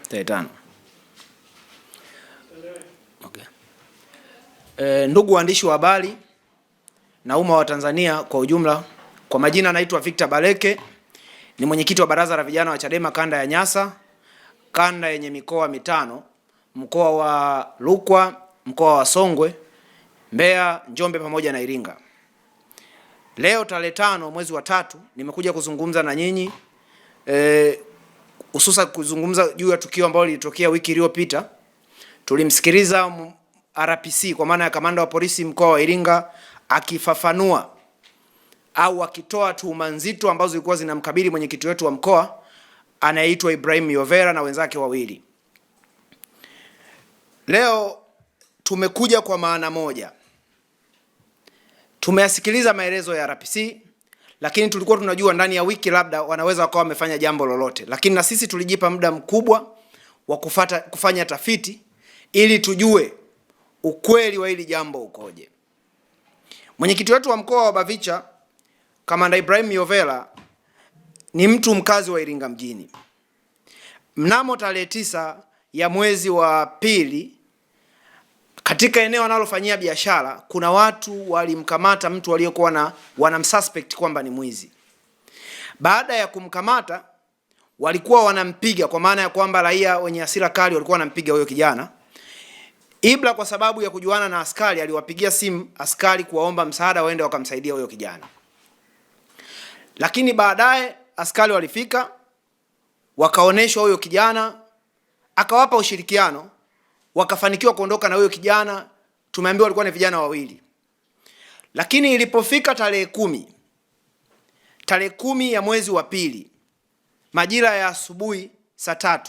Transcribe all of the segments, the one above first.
Tarehe 5. Okay. Ndugu waandishi wa habari na umma wa Tanzania kwa ujumla, kwa majina naitwa Victor Baleke, ni mwenyekiti wa baraza la vijana wa Chadema kanda ya Nyasa, kanda yenye mikoa mitano, mkoa wa Rukwa, mkoa wa Songwe, Mbeya, Njombe pamoja na Iringa. Leo tarehe 5 mwezi wa 3 nimekuja kuzungumza na nyinyi hususa kuzungumza juu ya tukio ambalo lilitokea wiki iliyopita. Tulimsikiliza RPC kwa maana ya kamanda wa polisi mkoa wa Iringa akifafanua au akitoa tuhuma nzito ambazo zilikuwa zinamkabili mwenyekiti wetu wa mkoa anayeitwa Ibrahim Yovera na wenzake wawili. Leo tumekuja kwa maana moja. Tumeyasikiliza maelezo ya RPC, lakini tulikuwa tunajua ndani ya wiki labda wanaweza wakawa wamefanya jambo lolote. Lakini na sisi tulijipa muda mkubwa wa kufanya tafiti ili tujue ukweli wa hili jambo ukoje. Mwenyekiti wetu wa mkoa wa Bavicha, Kamanda Ibrahim Yovera, ni mtu mkazi wa Iringa mjini. Mnamo tarehe 9 ya mwezi wa 2, katika eneo analofanyia biashara, kuna watu walimkamata mtu waliokuwa wanamsuspect kwamba ni mwizi. Baada ya kumkamata, walikuwa wanampiga, kwa maana ya kwamba raia wenye hasira kali walikuwa wanampiga huyo kijana. Ibra kwa sababu ya kujuana na askari aliwapigia simu askari kuwaomba msaada waende wakamsaidia huyo kijana. Lakini baadaye askari walifika, wakaoneshwa huyo kijana, akawapa ushirikiano, wakafanikiwa kuondoka na huyo kijana. Tumeambiwa walikuwa ni vijana wawili. Lakini ilipofika tarehe 10 ya mwezi wa 2, majira ya asubuhi saa 3,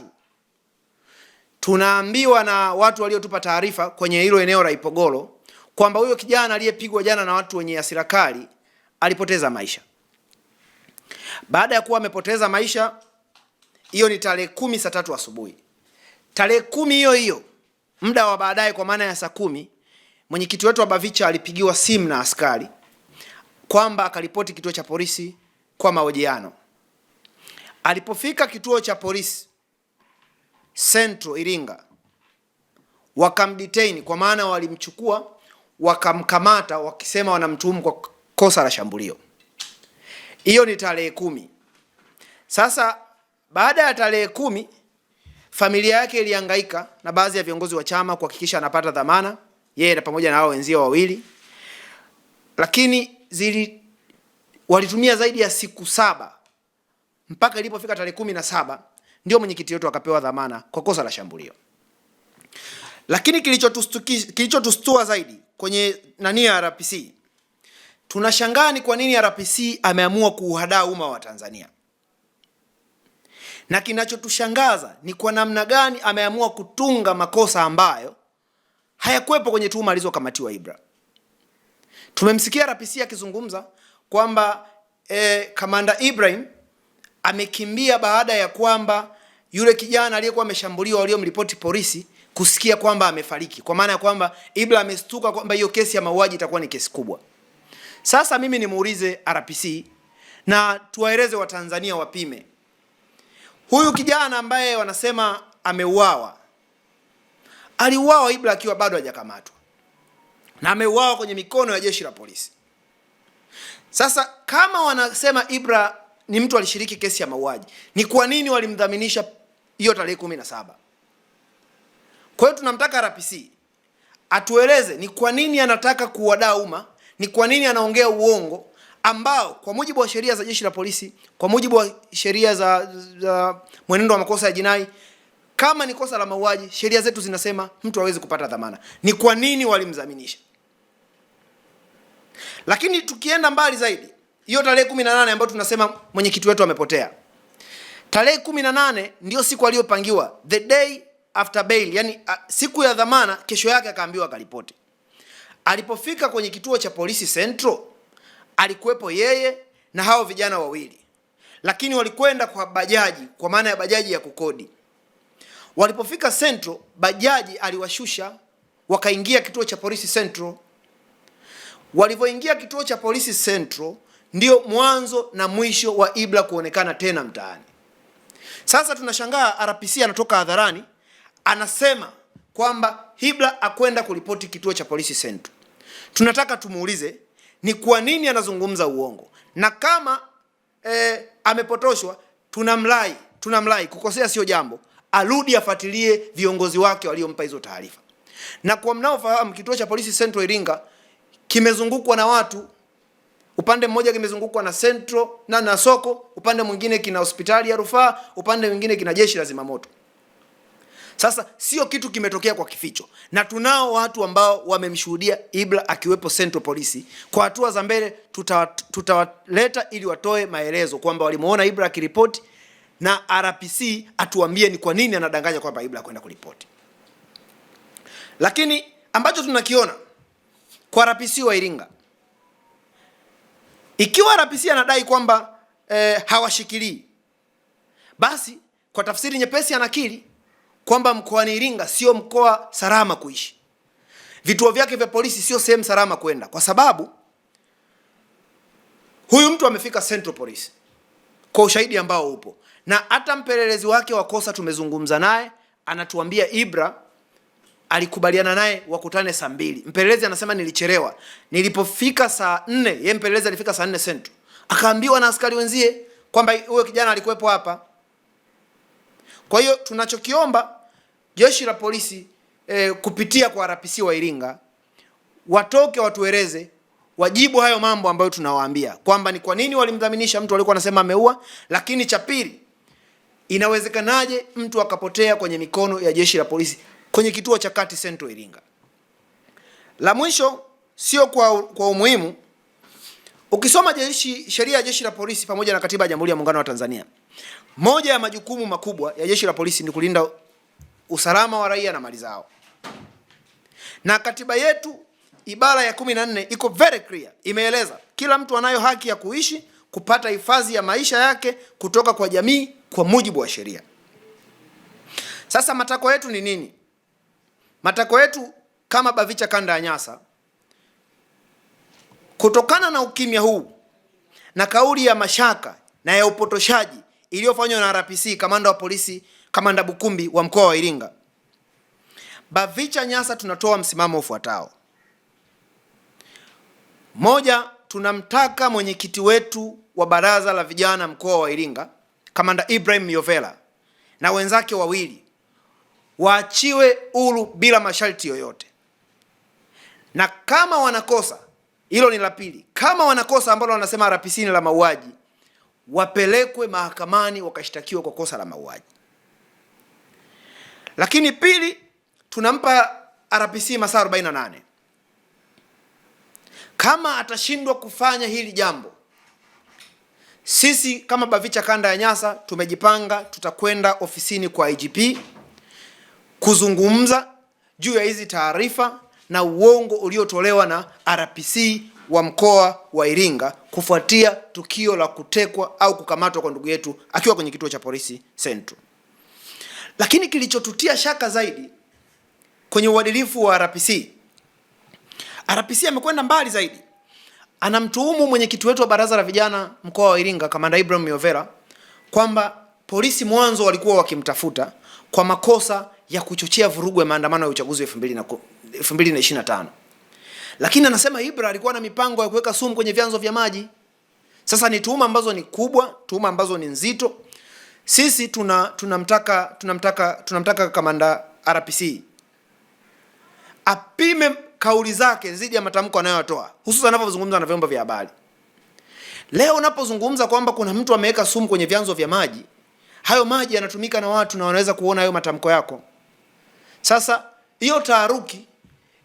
tunaambiwa na watu waliotupa taarifa kwenye hilo eneo la Ipogolo kwamba huyo kijana aliyepigwa jana na watu wenye hasira kali alipoteza maisha. Baada ya kuwa amepoteza maisha, hiyo ni tarehe 10 saa 3 asubuhi. Tarehe 10 hiyo muda wa baadaye, kwa maana ya saa 10, mwenyekiti wetu wa Bavicha alipigiwa simu na askari kwamba akaripoti kituo cha polisi kwa mahojiano. Alipofika kituo cha polisi Central Iringa, wakamdetain, kwa maana walimchukua wakamkamata wakisema wanamtuhumu kwa kosa la shambulio. Hiyo ni tarehe 10. Sasa baada ya tarehe 10, familia yake ilihangaika na baadhi ya viongozi wa chama kuhakikisha anapata dhamana yeye na pamoja na hao wenzio wawili. Lakini walitumia zaidi ya siku 7 mpaka ilipofika tarehe 17 ndio mwenyekiti wetu akapewa dhamana kwa kosa la shambulio. Lakini kilichotustua zaidi kwenye ya RPC, tunashangaa ni kwa nini RPC ameamua kuuhadaa umma wa Tanzania. Na kinachotushangaza ni kwa namna gani ameamua kutunga makosa ambayo hayakuwepo kwenye tuhuma alizokamatiwa Ibra. Tumemsikia RPC akizungumza kwamba Kamanda Ibrahim amekimbia baada ya kwamba yule kijana aliyekuwa ameshambuliwa waliomripoti polisi kusikia kwamba amefariki. Kwa maana ya kwamba Ibra amestuka kwamba hiyo kesi ya mauaji itakuwa ni kesi kubwa. Sasa mimi nimuulize RPC na tuwaeleze Watanzania wapime. Huyu kijana ambaye wanasema ameuawa, aliuawa Ibra akiwa bado hajakamatwa. Na ameuawa kwenye mikono ya jeshi la polisi. Sasa kama wanasema Ibra ni mtu alishiriki kesi ya mauaji, ni kwa nini walimdhaminisha hiyo tarehe 17? Kwa hiyo tunamtaka RPC atueleze ni kwa nini anataka kuwadaa umma, ni kwa nini anaongea uongo ambao kwa mujibu wa sheria za jeshi la polisi, kwa mujibu wa sheria za mwenendo wa makosa ya jinai, kama ni kosa la mauaji, sheria zetu zinasema mtu hawezi kupata dhamana. Ni kwa nini walimdhaminisha? Lakini tukienda mbali zaidi, hiyo tarehe 18 ambayo tunasema mwenyekiti wetu amepotea, tarehe 18 ndio siku aliyopangiwa, the day after bail, yani siku ya dhamana, kesho yake akaambiwa akaripoti. Alipofika kwenye kituo cha polisi Central, alikuwepo yeye na hao vijana wawili, lakini walikwenda kwa bajaji, kwa maana ya bajaji ya kukodi. Walipofika Central, bajaji aliwashusha, wakaingia kituo cha polisi Central. Walivyoingia kituo cha polisi Central, ndio mwanzo na mwisho wa Ibra kuonekana tena mtaani. Sasa tunashangaa RPC anatoka hadharani anasema kwamba Ibra akwenda kuripoti kituo cha polisi Central. Tunataka tumuulize ni kwa nini anazungumza uongo, na kama amepotoshwa tunamlai kukosea sio jambo, arudi afuatilie viongozi wake waliompa hizo taarifa. Na kwa mnaofahamu, kituo cha polisi Central Iringa kimezungukwa na watu. Upande mmoja kimezungukwa na Central na soko, upande mwingine kina hospitali ya rufaa, upande mwingine kina jeshi la zimamoto. Sasa sio kitu kimetokea kwa kificho, na tunao watu ambao wamemshuhudia Ibra akiwepo Central Polisi. Kwa hatua za mbele tutawaleta ili watoe maelezo kwamba walimuona Ibra akiripoti, na RPC atuambie ni kwa nini anadanganya kwamba Ibra kwenda kuripoti. Lakini ambacho tunakiona kwa RPC wa Iringa, ikiwa RPC anadai kwamba hawashikilii, basi kwa tafsiri nyepesi anakiri kwamba mkoani Iringa sio mkoa salama kuishi. Vituo vyake vya polisi sio sehemu salama kwenda, kwa sababu huyu mtu amefika Central Police kwa ushahidi ambao upo, na hata mpelelezi wake wa kosa tumezungumza naye, anatuambia Ibra alikubaliana naye wakutane saa 2. Mpelelezi anasema nilichelewa. Nilipofika saa 4, yeye mpelelezi alifika saa 4 Central. Akaambiwa na askari wenzie kwamba huyo kijana alikuwepo hapa. Kwa hiyo tunachokiomba jeshi la polisi kupitia kwa RPC wa Iringa watoke watueleze, wajibu hayo mambo ambayo tunawaambia kwamba ni kwa nini walimdhaminisha mtu alikuwa anasema ameua, lakini cha pili, inawezekanaje mtu akapotea kwenye mikono ya jeshi la polisi kwenye kituo cha kati Central Iringa. La mwisho sio kwa umuhimu, ukisoma sheria ya jeshi la polisi pamoja na katiba ya Jamhuri ya Muungano wa Tanzania, moja ya majukumu makubwa ya jeshi la polisi ni kulinda usalama wa raia na mali zao. Na katiba yetu ibara ya 14 iko very clear, imeeleza kila mtu anayo haki ya kuishi, kupata hifadhi ya maisha yake kutoka kwa jamii kwa mujibu wa sheria. Sasa matakwa yetu ni nini? Matakwa yetu kama Bavicha kanda ya Nyasa, kutokana na ukimya huu na kauli ya mashaka na ya upotoshaji iliyofanywa na RPC, kamanda wa polisi, kamanda Bukumbi wa mkoa wa Iringa, Bavicha Nyasa tunatoa msimamo ufuatao. Moja, tunamtaka mwenyekiti wetu wa baraza la vijana mkoa wa Iringa, kamanda Ibrahim Myovela, na wenzake wawili waachiwe huru bila masharti yoyote. Na kama wanakosa, hilo ni la pili, kama wanakosa ambalo wanasema RPC ni la mauaji, wapelekwe mahakamani wakashtakiwa kwa kosa la mauaji. Lakini pili, tunampa RPC masaa 48. Kama atashindwa kufanya hili jambo, sisi kama Bavicha kanda ya Nyasa tumejipanga, tutakwenda ofisini kwa IGP kuzungumza juu ya hizi taarifa na uongo uliotolewa na RPC wa mkoa wa Iringa kufuatia tukio la kutekwa au kukamatwa kwa ndugu yetu akiwa kwenye kituo cha polisi Central. Lakini kilichotutia shaka zaidi kwenye uadilifu wa RPC amekwenda mbali zaidi. Anamtuhumu mwenyekiti wetu wa baraza la vijana mkoa wa Iringa, kamanda Ibrahim Myovela, kwamba polisi mwanzo walikuwa wakimtafuta kwa makosa ya kuchochea vurugu ya maandamano ya uchaguzi wa 2025. Lakini anasema Ibra alikuwa na mipango ya kuweka sumu kwenye vyanzo vya maji. Sasa ni tuhuma ambazo ni kubwa, tuhuma ambazo ni nzito. Sisi tunamtaka kamanda RPC apime kauli zake zidi ya matamko anayotoa, hususan anapozungumza na vyombo vya habari. Leo unapozungumza kwamba kuna mtu ameweka sumu kwenye vyanzo vya maji, hayo maji yanatumika na watu na wanaweza kuona hayo matamko yako. Sasa hiyo taharuki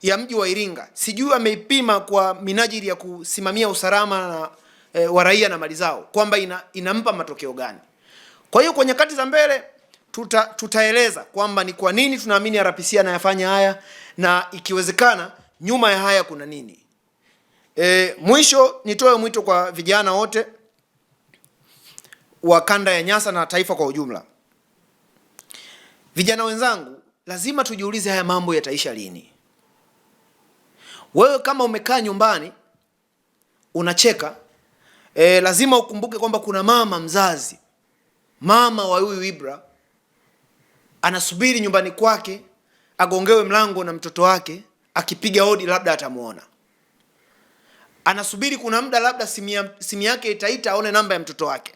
ya mji wa Iringa sijui ameipima kwa minajili ya kusimamia usalama wa raia na mali zao, kwamba inampa matokeo gani. Kwa hiyo kwa nyakati za mbele tutaeleza kwamba ni kwa nini tunaamini RPC anayafanya haya, na ikiwezekana nyuma ya haya kuna nini. Mwisho nitoe mwito kwa vijana wote wa kanda ya Nyasa na taifa kwa ujumla. Vijana wenzangu, lazima tujiulize haya mambo yataisha lini. Wewe kama umekaa nyumbani unacheka, lazima ukumbuke kwamba kuna mama mzazi, mama wa huyu Ibra anasubiri nyumbani kwake agongewe mlango na mtoto wake, akipiga hodi labda atamuona. Anasubiri kuna muda labda simu yake itaita aone namba ya mtoto wake.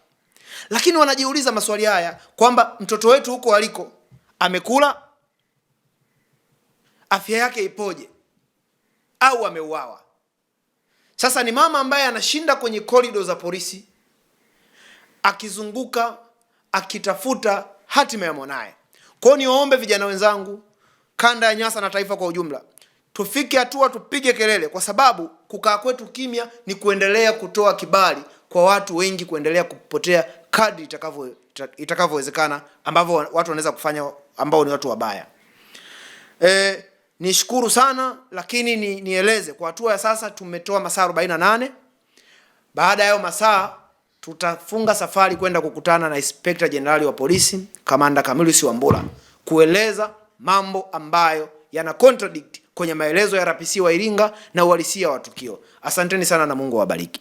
Lakini wanajiuliza maswali haya kwamba mtoto wetu huko aliko amekula, afya yake ipoje, au ameuawa? Sasa ni mama ambaye anashinda kwenye korido za polisi akizunguka akitafuta hatima ya mwanae. Kwa hiyo niwaombe vijana wenzangu, kanda ya Nyasa na taifa kwa ujumla, tufike hatua tupige kelele, kwa sababu kukaa kwetu kimya ni kuendelea kutoa kibali kwa watu wengi kuendelea kupotea kadri itakavyowezekana, ambavyo watu wanaweza kufanya ambao ni watu wabaya. Nishukuru sana, lakini nieleze kwa hatua ya sasa tumetoa masaa 48. Baada ya hayo masaa tutafunga safari kwenda kukutana na Inspector General wa polisi Kamanda Camillus Wambura kueleza mambo ambayo yana contradict kwenye maelezo ya RPC wa Iringa na uhalisia wa tukio. Asanteni sana na Mungu awabariki.